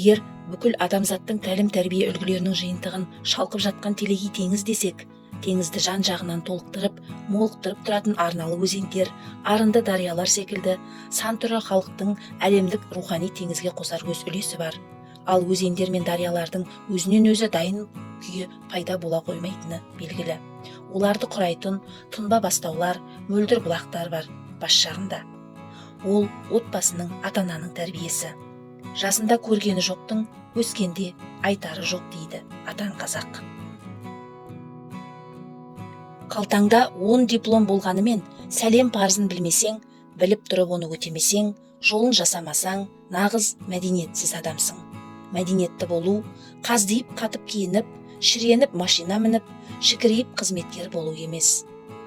егер бүкіл адамзаттың тәлім тәрбие үлгілерінің жиынтығын шалқып жатқан телегей теңіз десек, теңізді жан жағынан толықтырып, молықтырып тұратын арналы өзендер, арынды дариялар секілді сан түрлі халықтың әлемдік рухани теңізге қосар өз үлесі бар. Ал өзендер мен дариялардың өзінен өзі дайын күйі пайда бола қоймайтыны белгілі. Оларды құрайтын тұнба бастаулар, мөлдір бұлақтар бар бас жағында. Ол отбасының, ата-ананың тәрбиесі. Жасында көргені жоқтың өскенде айтары жоқ дейді атаң қазақ. Қалтаңда 10 диплом болғанымен сәлем парызын білмесең, біліп тұрып оны өтемесең, жолын жасамасаң, нағыз мәдениетсіз адамсың. Мәдениетті болу, қаздиып қатып киініп, шіреніп машина мініп, шікірейіп қызметкер болу емес.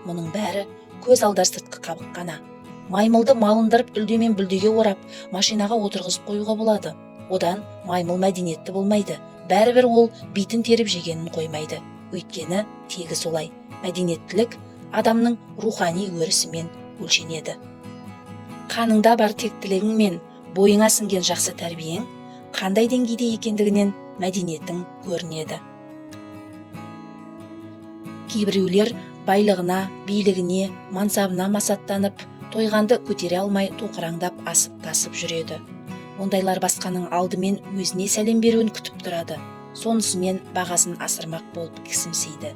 Мұның бәрі көз алдар сыртқы қабық қана. Маймылды малындырып үлдемен бүлдеге орап, машинаға отырғызып қоюға болады. Одан маймыл мәдениетті болмайды. Бәрібір ол битін теріп жегенін қоймайды. Өйткені тегі солай. Мәдениеттілік адамның рухани өрісімен өлшенеді. Қаныңда бар тектілігің мен бойыңа сіңген жақсы тәрбиең қандай деңгейде екендігінен мәдениеттің көрінеді. Кейбіреулер байлығына, билігіне, мансабына масаттанып, тойғанды көтере алмай тоқыраңдап асып-тасып жүреді. Ондайлар басқаның алдымен өзіне сәлем беруін күтіп тұрады. Сонысымен бағасын асырмақ болып кісімсейді.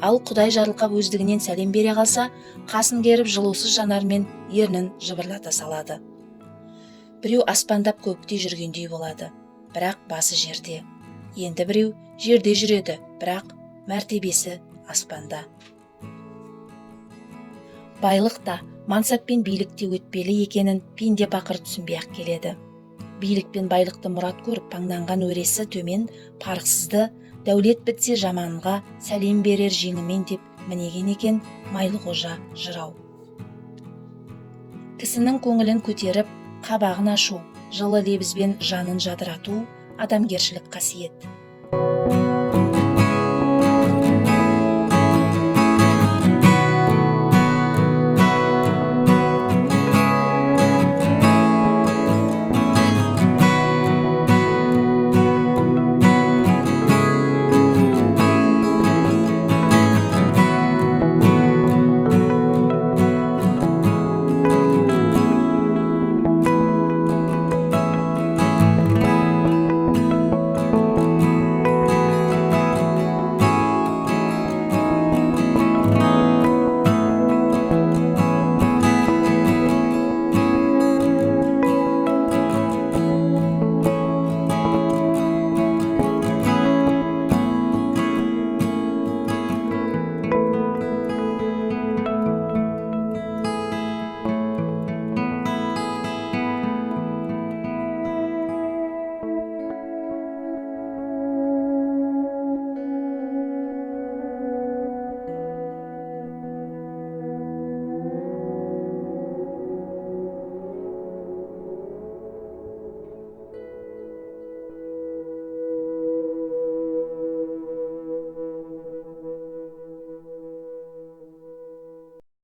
Ал Құдай жарылқап өздігінен сәлем бере қалса, қасын керіп жылусыз жанармен ернін жыбырлата салады. Біреу аспандап көкте жүргендей болады, бірақ басы жерде. Енді біреу жерде жүреді, бірақ мәртебесі аспанда. Байлық та, мансап пен билікте өтпелі екенін пенде пақыр түсінбей-ақ келеді. Билік пен байлықты мұрат көріп паңданған өресі төмен, парықсызды, дәулет бітсе жаманға сәлем берер жеңімен деп мінеген екен Майлықожа жырау. Кісінің көңілін көтеріп, қабағын ашу, жылы лебізбен жанын жадырату адамгершілік қасиет.